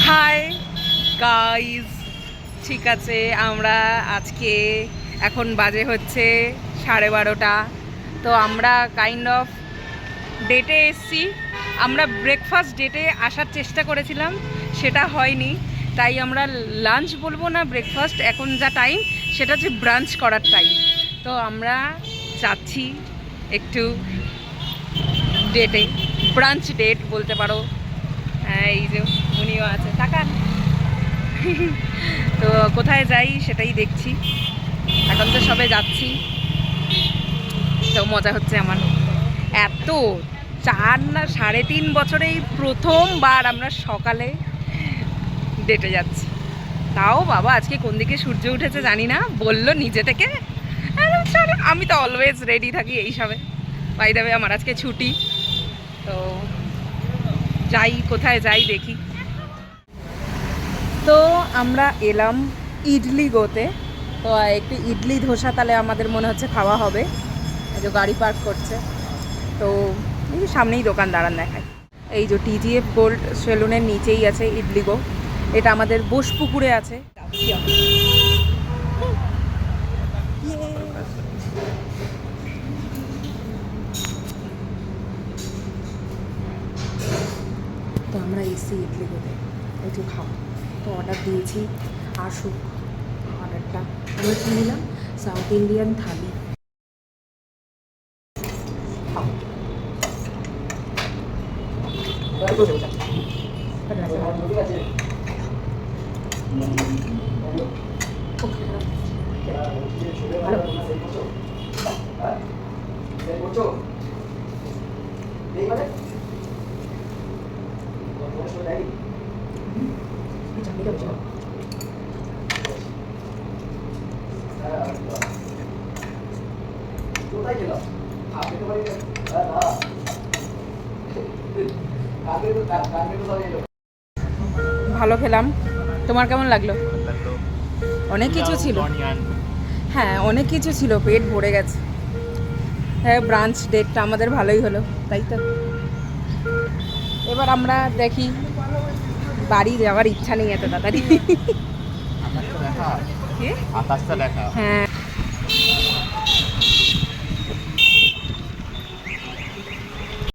Hi guys, ঠিক আছে, আমরা আজকে এখন বাজে হচ্ছে 12:30। তো আমরা কাইন্ড অফ ডেটে এসছি। আমরা ব্রেকফাস্ট ডেটে আসার চেষ্টা করেছিলাম, সেটা হয়নি, তাই আমরা লাঞ্চ বলবো না, ব্রেকফাস্ট। এখন যা টাইম সেটা হচ্ছে ব্রাঞ্চ করার টাইম। তো আমরা যাচ্ছি একটু ডেটে, ব্রাঞ্চ ডেট বলতে পারো। হ্যাঁ, এই যে উনিও আছে, তাকান। তো কোথায় যাই সেটাই দেখছি, এখন তো সবে যাচ্ছি, তো মজা হচ্ছে আমার। এত 4 না 3.5 বছরেই প্রথমবার আমরা সকালে ডেটে যাচ্ছি। তাও বাবা আজকে কোন দিকে সূর্য উঠেছে জানি না, বললো নিজে থেকে। চলো, আমি তো অলওয়েজ রেডি থাকি এইসবে। বাই দ্য ওয়ে আমার আজকে ছুটি, তো যাই, কোথায় যাই দেখি। তো আমরা এলাম ইডলি গোতে। তো একটু ইডলি ধোসা তাহলে আমাদের মনে হচ্ছে খাওয়া হবে। এই যে গাড়ি পার্ক করছে, তো এই যে সামনেই দোকান, দাঁড়ান দেখায়। এই যে টিজিএফ গোল্ড সেলুনের নিচেই আছে ইডলি গো। এটা আমাদের বোসপুকুরে আছে। তো আমরা এসি ইডলি গোতে, একটু খাওয়া। তো অর্ডার দিয়েছি, আসুক অর্ডারটা। আমরা কি নিলাম? সাউথ ইন্ডিয়ান থালি। ভালো খেলাম। তোমার কেমন লাগলো? অনেক কিছু ছিল, হ্যাঁ অনেক কিছু ছিল, পেট ভরে গেছে। হ্যাঁ, ব্রাঞ্চ ডেটটা আমাদের ভালোই হলো, তাই তো। এবার আমরা দেখি, বাড়ি যাওয়ার ইচ্ছা নেই এত তাড়াতাড়ি। হ্যাঁ।